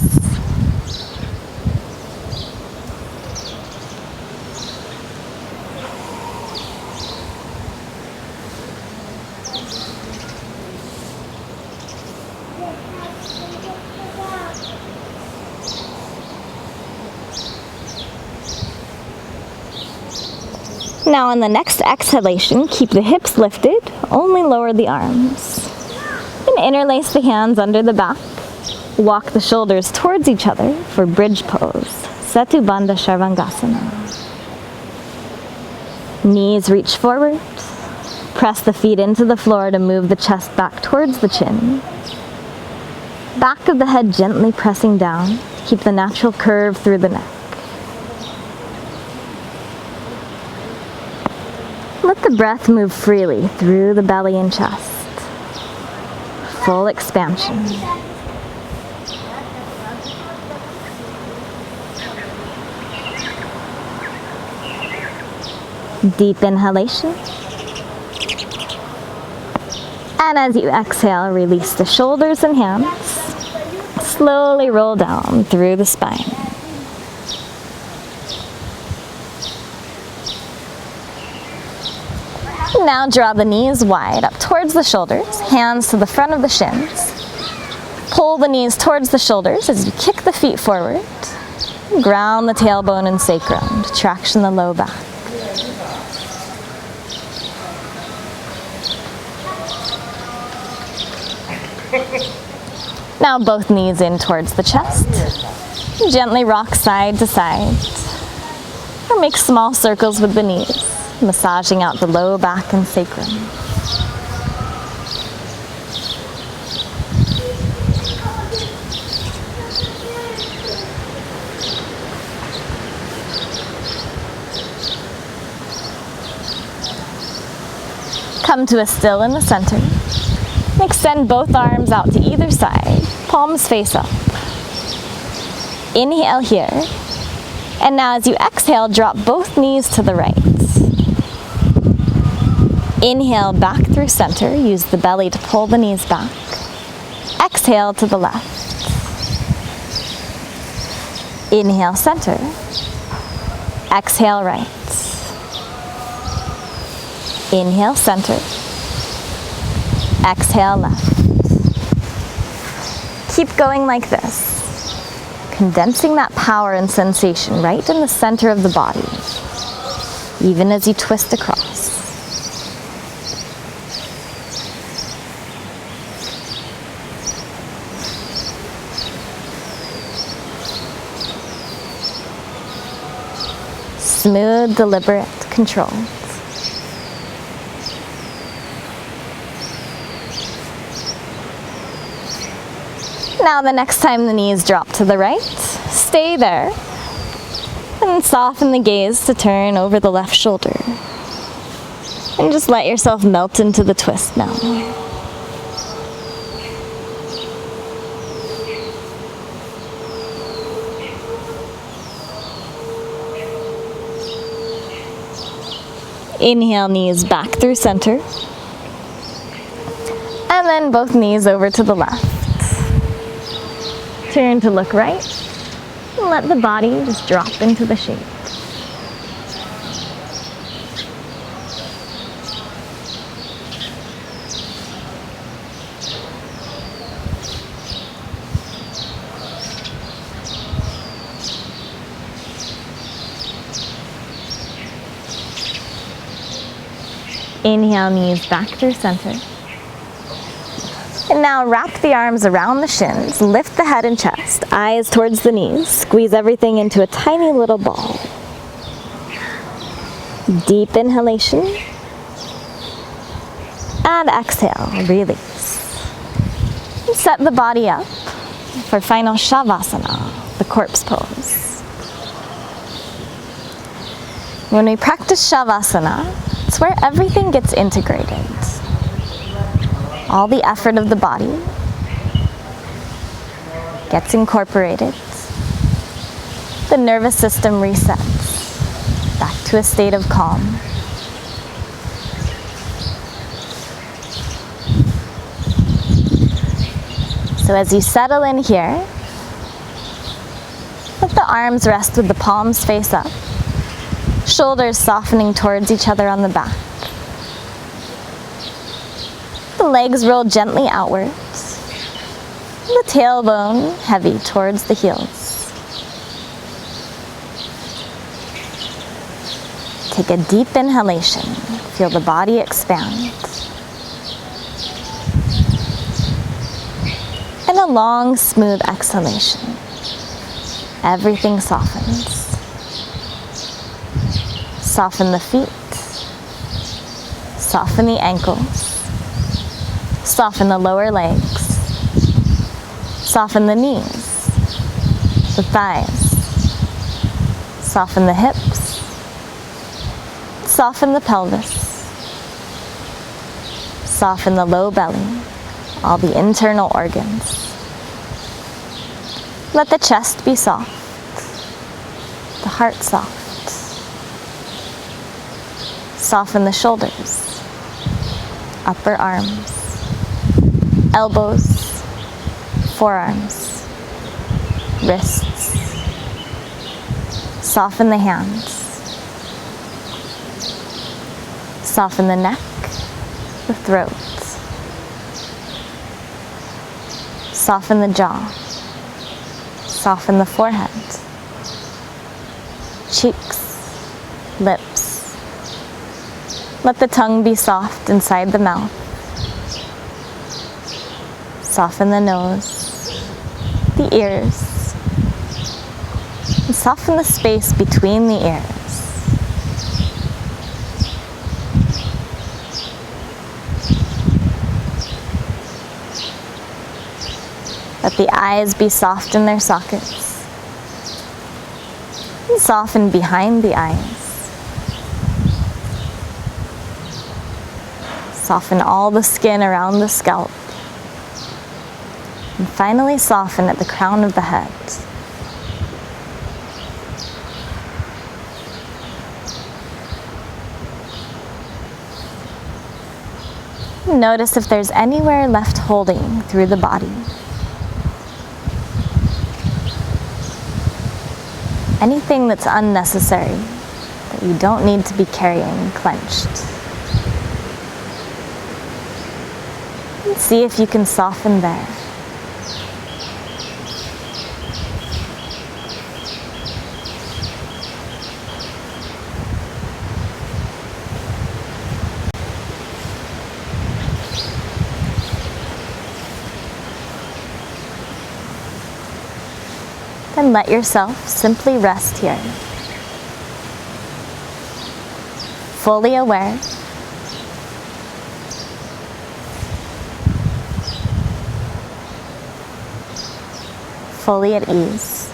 Now on the next exhalation, keep the hips lifted, only lower the arms. And interlace the hands under the back. Walk the shoulders towards each other for bridge pose, Setu Bandha Sharvangasana. Knees reach forward. Press the feet into the floor to move the chest back towards the chin. Back of the head gently pressing down. Keep the natural curve through the neck. Let the breath move freely through the belly and chest. Full expansion. Deep inhalation. And as you exhale, release the shoulders and hands. Slowly roll down through the spine. Now draw the knees wide up towards the shoulders, hands to the front of the shins. Pull the knees towards the shoulders as you kick the feet forward. Ground the tailbone and sacrum to traction the low back. Now both knees in towards the chest. Gently rock side to side. Or make small circles with the knees, massaging out the low back and sacrum. Come to a still in the center. Extend both arms out to either side, palms face up. Inhale here. And now as you exhale, drop both knees to the right. Inhale back through center. Use the belly to pull the knees back. Exhale to the left. Inhale center. Exhale right. Inhale center. Exhale left. Keep going like this, condensing that power and sensation right in the center of the body, even as you twist across. Smooth, deliberate, controlled. Now the next time the knees drop to the right, stay there and soften the gaze to turn over the left shoulder. And just let yourself melt into the twist now. Inhale, knees back through center. And then both knees over to the left. Turn to look right. And let the body just drop into the shape. Inhale, knees back through center. And now wrap the arms around the shins, lift the head and chest, eyes towards the knees, squeeze everything into a tiny little ball. Deep inhalation. And exhale, release. Set the body up for final Shavasana, the corpse pose. When we practice Shavasana, it's where everything gets integrated. All the effort of the body gets incorporated. The nervous system resets back to a state of calm. So as you settle in here, let the arms rest with the palms face up. Shoulders softening towards each other on the back. The legs roll gently outwards. The tailbone heavy towards the heels. Take a deep inhalation. Feel the body expand. And a long, smooth exhalation. Everything softens. Soften the feet, soften the ankles, soften the lower legs, soften the knees, the thighs, soften the hips, soften the pelvis, soften the low belly, all the internal organs. Let the chest be soft, the heart soft. Soften the shoulders, upper arms, elbows, forearms, wrists. Soften the hands. Soften the neck, the throat. Soften the jaw. Soften the forehead, cheeks, lips. Let the tongue be soft inside the mouth. Soften the nose, the ears, and soften the space between the ears. Let the eyes be soft in their sockets. And soften behind the eyes. Soften all the skin around the scalp. And finally soften at the crown of the head. Notice if there's anywhere left holding through the body. Anything that's unnecessary, that you don't need to be carrying clenched. And see if you can soften there. Then let yourself simply rest here. Fully aware. Fully at ease.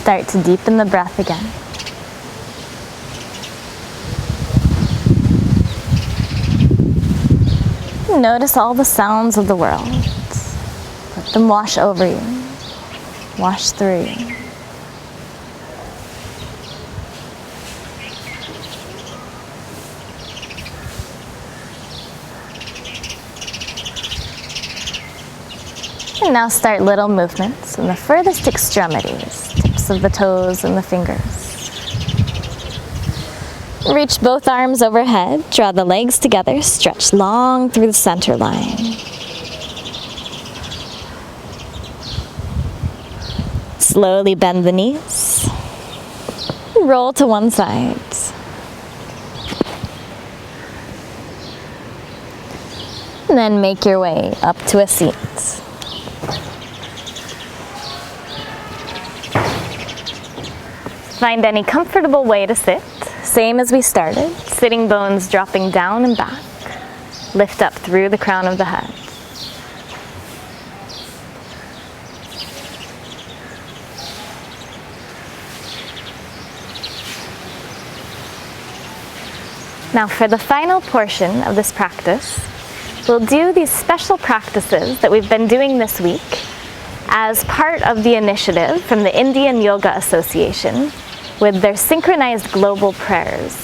Start to deepen the breath again. Notice all the sounds of the world. Let them wash over you, wash through you. And now start little movements in the furthest extremities, tips of the toes and the fingers. Reach both arms overhead, draw the legs together, stretch long through the center line. Slowly bend the knees, roll to one side. And then make your way up to a seat. Find any comfortable way to sit, same as we started, sitting bones dropping down and back. Lift up through the crown of the head. Now for the final portion of this practice, we'll do these special practices that we've been doing this week as part of the initiative from the Indian Yoga Association with their synchronized global prayers.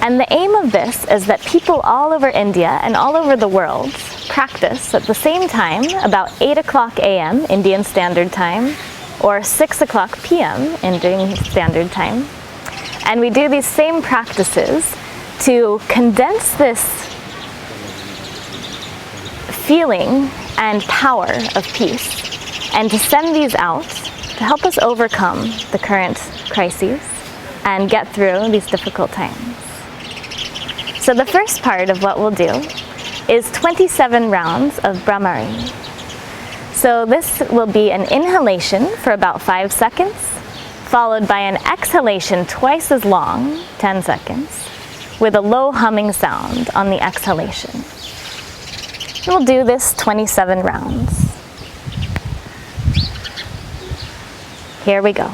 And the aim of this is that people all over India and all over the world practice at the same time, about 8 o'clock a.m. Indian Standard Time or 6 o'clock p.m. Indian Standard Time. And we do these same practices to condense this feeling and power of peace and to send these out to help us overcome the current crises and get through these difficult times. So the first part of what we'll do is 27 rounds of Brahmari. So this will be an inhalation for about 5 seconds, followed by an exhalation twice as long, 10 seconds, with a low humming sound on the exhalation. We'll do this 27 rounds. Here we go.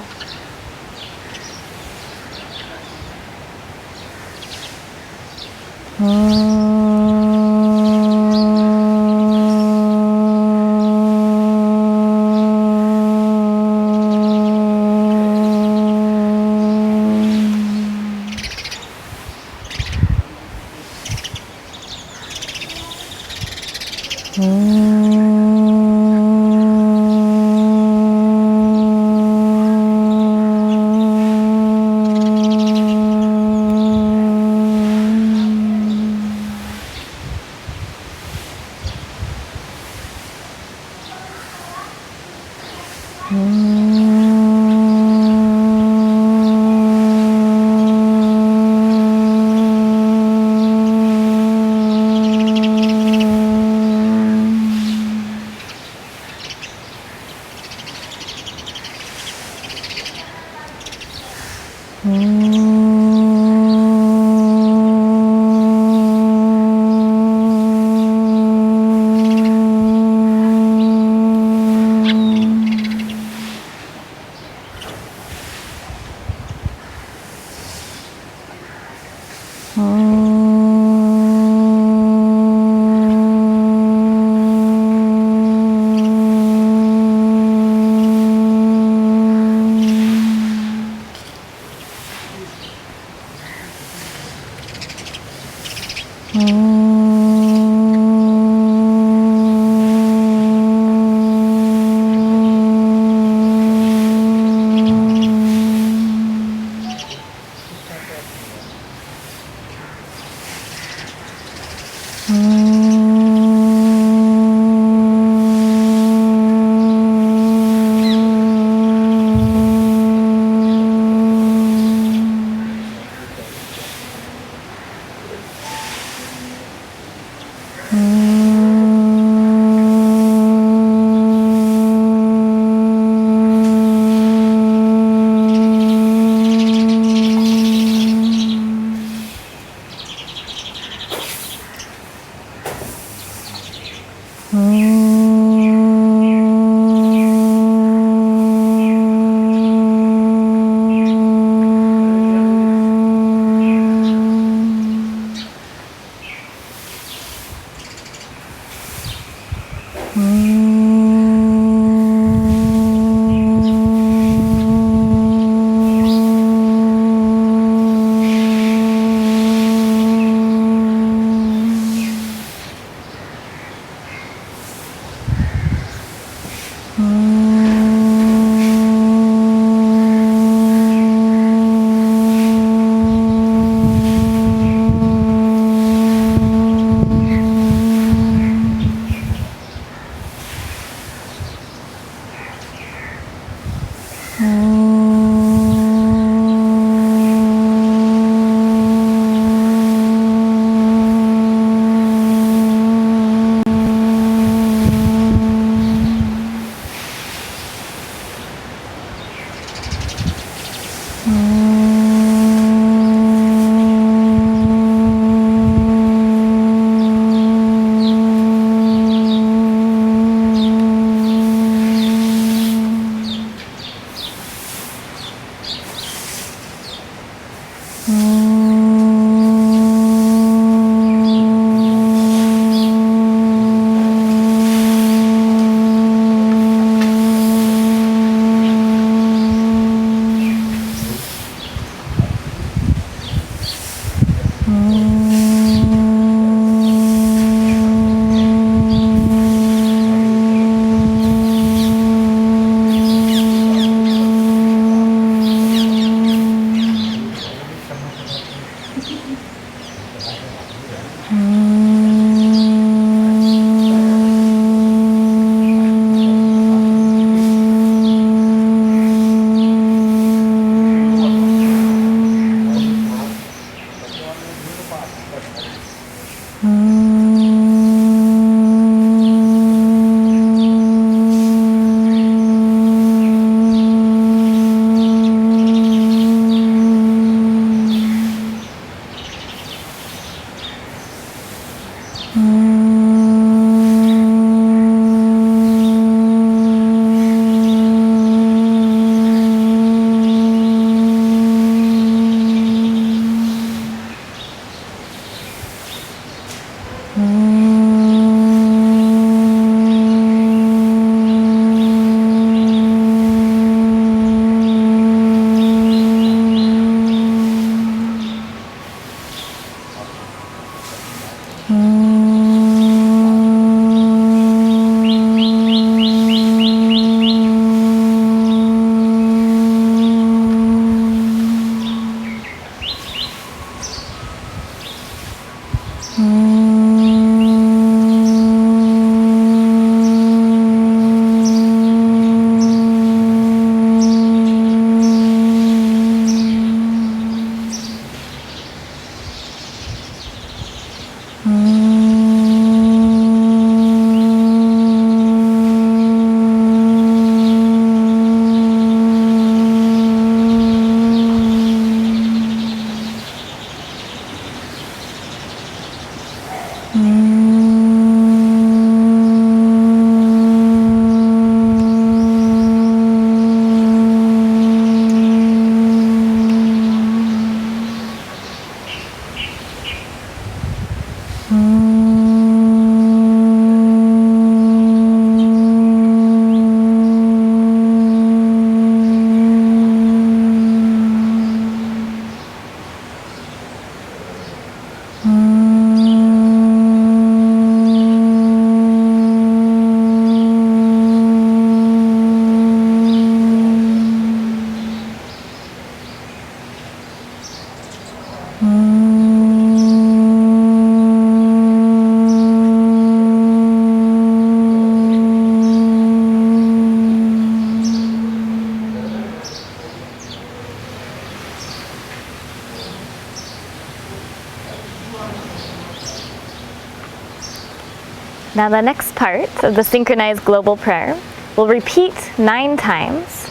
Now the next part of the synchronized global prayer will repeat 9 times.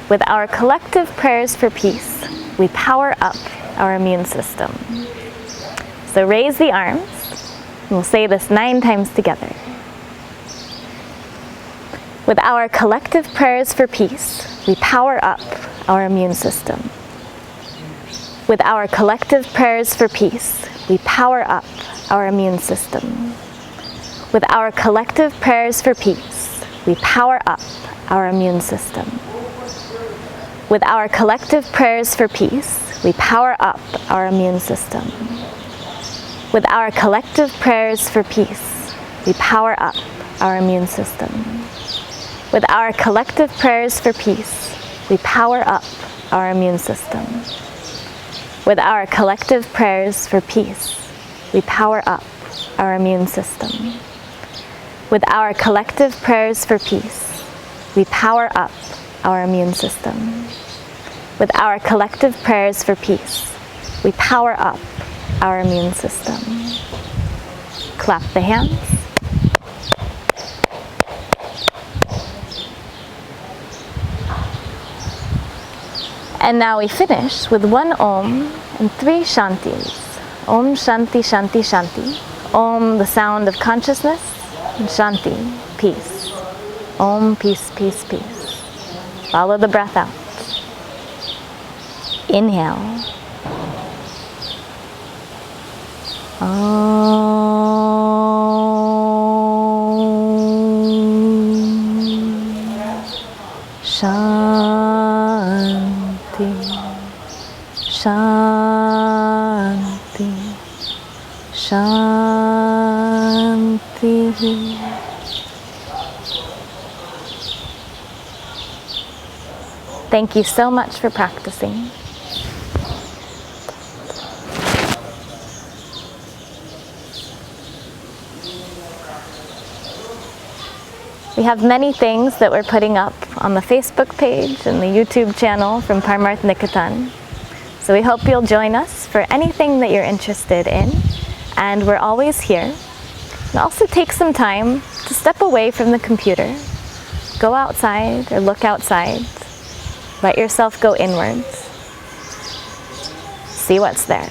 With our collective prayers for peace, we power up our immune system. So raise the arms, and we'll say this 9 times together. With our collective prayers for peace, we power up our immune system. With our collective prayers for peace, we power up our immune system. With our collective prayers for peace, we power up our immune system. With our collective prayers for peace, we power up our immune system. With our collective prayers for peace, we power up our immune system. With our collective prayers for peace, we power up our immune system. With our collective prayers for peace, we power up our immune system. With our collective prayers for peace, we power up our immune system. With our collective prayers for peace, we power up our immune system. Clap the hands. And now we finish with 1 Om and 3 Shantis. Om Shanti Shanti Shanti. Om, the sound of consciousness, and Shanti, peace. Om, peace, peace, peace. Follow the breath out. Inhale. Shanti, Shanti, Shanti. Thank you so much for practicing. We have many things that we're putting up on the Facebook page and the YouTube channel from Parmarth Niketan. So we hope you'll join us for anything that you're interested in. And we're always here. And also take some time to step away from the computer. Go outside or look outside. Let yourself go inwards. See what's there.